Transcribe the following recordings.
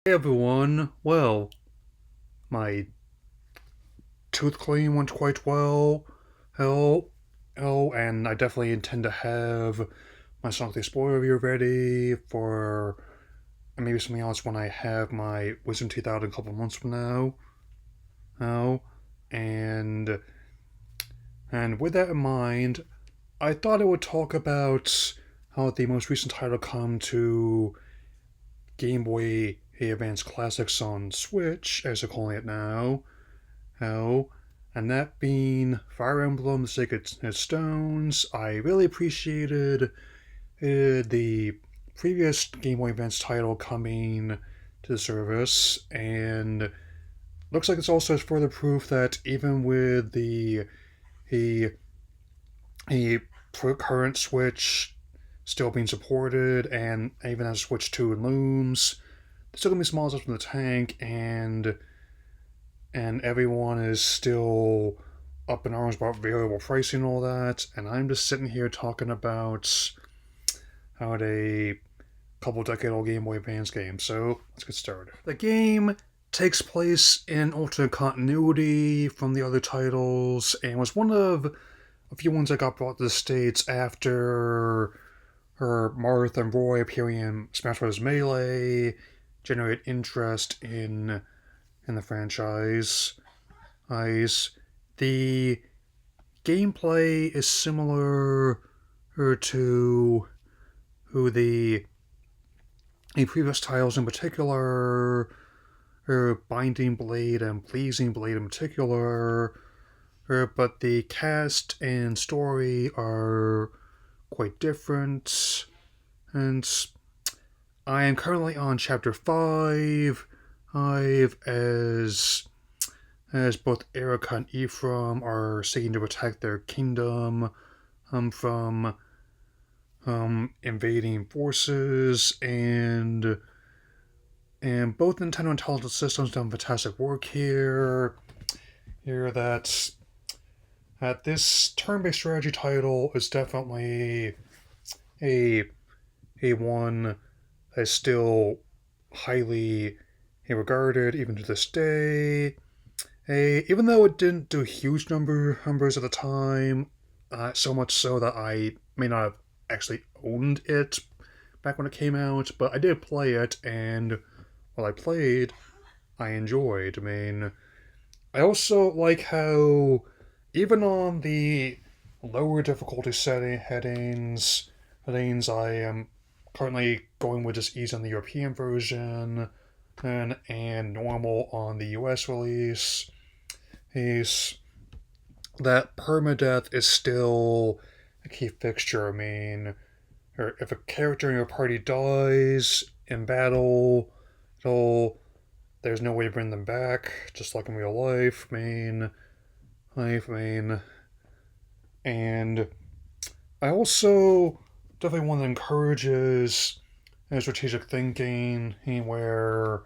Hey everyone, well, my tooth cleaning went quite well. Oh, and I definitely intend to have my Sonic the Explorer review ready for maybe something else when I have my wisdom teeth out in a couple of months from now. Oh, and and with that in mind, I thought I would talk about how the most recent title come to Game Boy Advance Classics on Switch, as they're calling it now. Oh, and that being Fire Emblem Sacred Stones. I really appreciated the previous Game Boy Advance title coming to the service, and looks like it's also further proof that even with the, the current Switch still being supported, and even as Switch 2 looms, there's still gonna be small stuff from the tank, and everyone is still up in arms about variable pricing and all that, and I'm just sitting here talking about how a couple decade old Game Boy Advance game. So let's get started. The game takes place in alternate continuity from the other titles and was one of a few ones that got brought to the States after her Marth and Roy appearing in Smash Bros. Melee generate interest in the franchise. The gameplay is similar to who the previous titles in particular, Binding Blade and Pleasing Blade in particular, but the cast and story are quite different. And I am currently on chapter 5. As both Erica and Ephraim are seeking to protect their kingdom from invading forces, and both Nintendo Intelligent Systems done fantastic work here. That this turn-based strategy title is definitely a a one that is still highly regarded even to this day. Even though it didn't do huge numbers at the time, so much so that I may not have actually owned it back when it came out, but I did play it, and while I played, I enjoyed. I also like how even on the lower difficulty headings, I am currently going with just easy on the European version and normal on the US release. Is that permadeath is still a key fixture. Or if a character in your party dies in battle, it'll there's no way to bring them back, just like in real life. And I also definitely one that encourages strategic thinking, where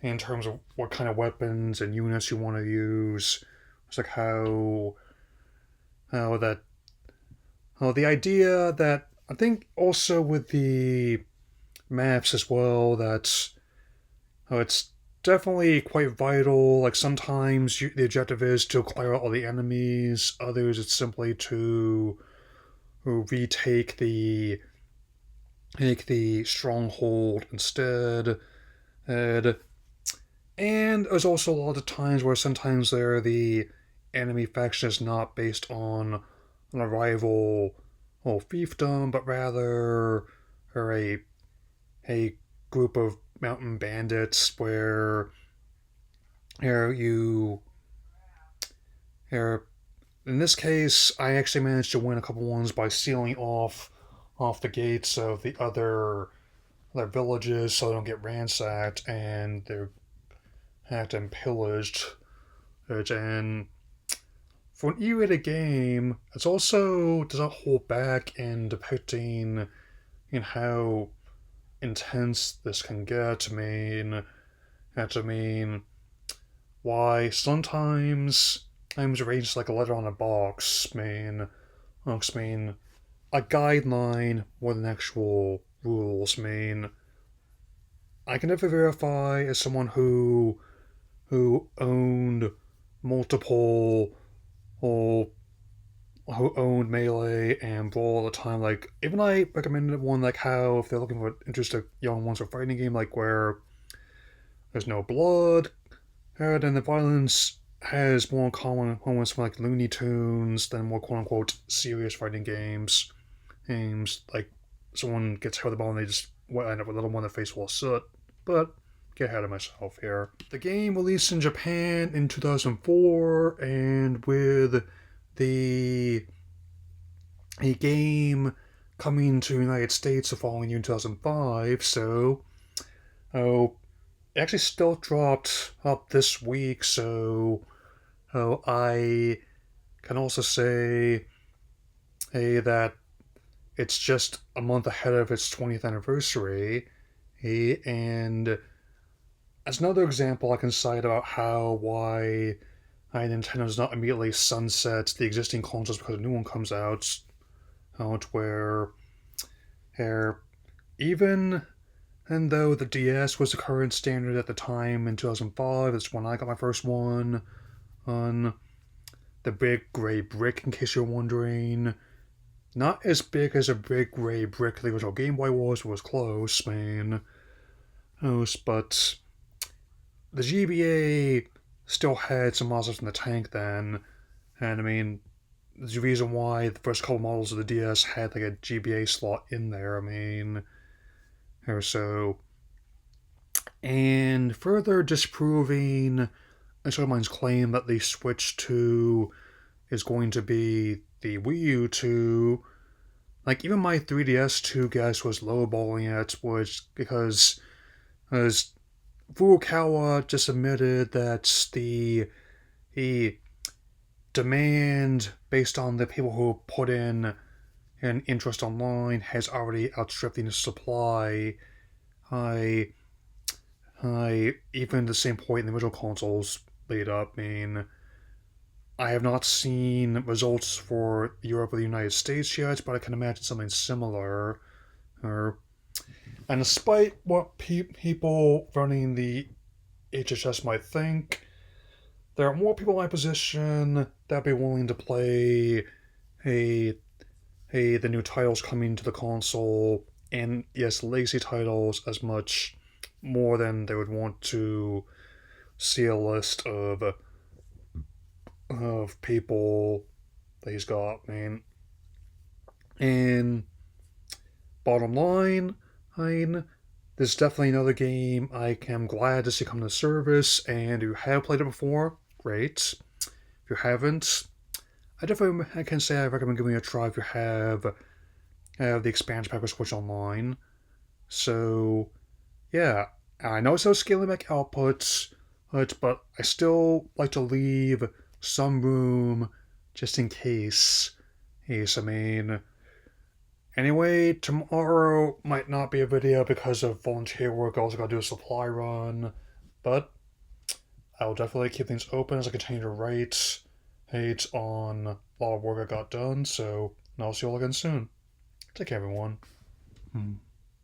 in terms of what kind of weapons and units you want to use. It's like how that the idea that I think also with the maps as well, that it's definitely quite vital. Like sometimes the objective is to clear out all the enemies. Others it's simply to retake the take the stronghold instead. And there's also a lot of times where sometimes the enemy faction is not based on an rival fiefdom, but rather a group of mountain bandits where you where in this case I actually managed to win a couple ones by sealing off the gates of the other villages so they don't get ransacked and they're hacked and pillaged. And for an E-rated game, it's also does not hold back in depicting how intense this can get. I mean, why sometimes times arranged like a letter on a box. A guideline more than actual rules. I can definitely verify as someone who owned multiple or who owned Melee and Brawl at the time. Like, even I recommended one like how if they're looking for interested young ones for fighting game, like where there's no blood, and the violence has more common moments from like Looney Tunes than more quote unquote serious fighting games. Games like someone gets hit with a ball and they just end up with a little more in the face full of soot. But get ahead of myself here. The game released in Japan in 2004, and with the a game coming to the United States the following year in 2005, so it actually still dropped up this week, so I can also say that it's just a month ahead of its 20th anniversary, and as another example I can cite about why Nintendo does not immediately sunset the existing consoles because a new one comes out where even and though the DS was the current standard at the time in 2005, that's when I got my first one on the big gray brick, in case you're wondering. Not as big as a big gray brick the original Game Boy was close, man. But the GBA still had some models in the tank then, and I mean, there's a reason why the first couple models of the DS had like a GBA slot in there. I mean, or so. And further disproving Mine's claim that the Switch 2 is going to be the Wii U 2, like even my 3DS 2 guess was lowballing it, was because as Furukawa just admitted that the demand based on the people who put in an interest online has already outstripped the supply. I even the same point in the original consoles lead up. I mean, I have not seen results for Europe or the United States yet, but I can imagine something similar. And despite what people running the HHS might think, there are more people in my position that be willing to play the new titles coming to the console, and yes, legacy titles as much more than they would want to see a list of people that he's got. I mean, and bottom line, I mean, this is definitely another game I am glad to see come to service, and if you have played it before, great. If you haven't, I can say I recommend giving it a try if you have the expansion pack for Switch Online. So, yeah, I know it's still scaling back outputs, but I still like to leave some room just in case. Yes, I mean, anyway, tomorrow might not be a video because of volunteer work. I also gotta do a supply run, but I'll definitely keep things open as I continue to write on a lot of work I got done. So, I'll see you all again soon. Take care, everyone.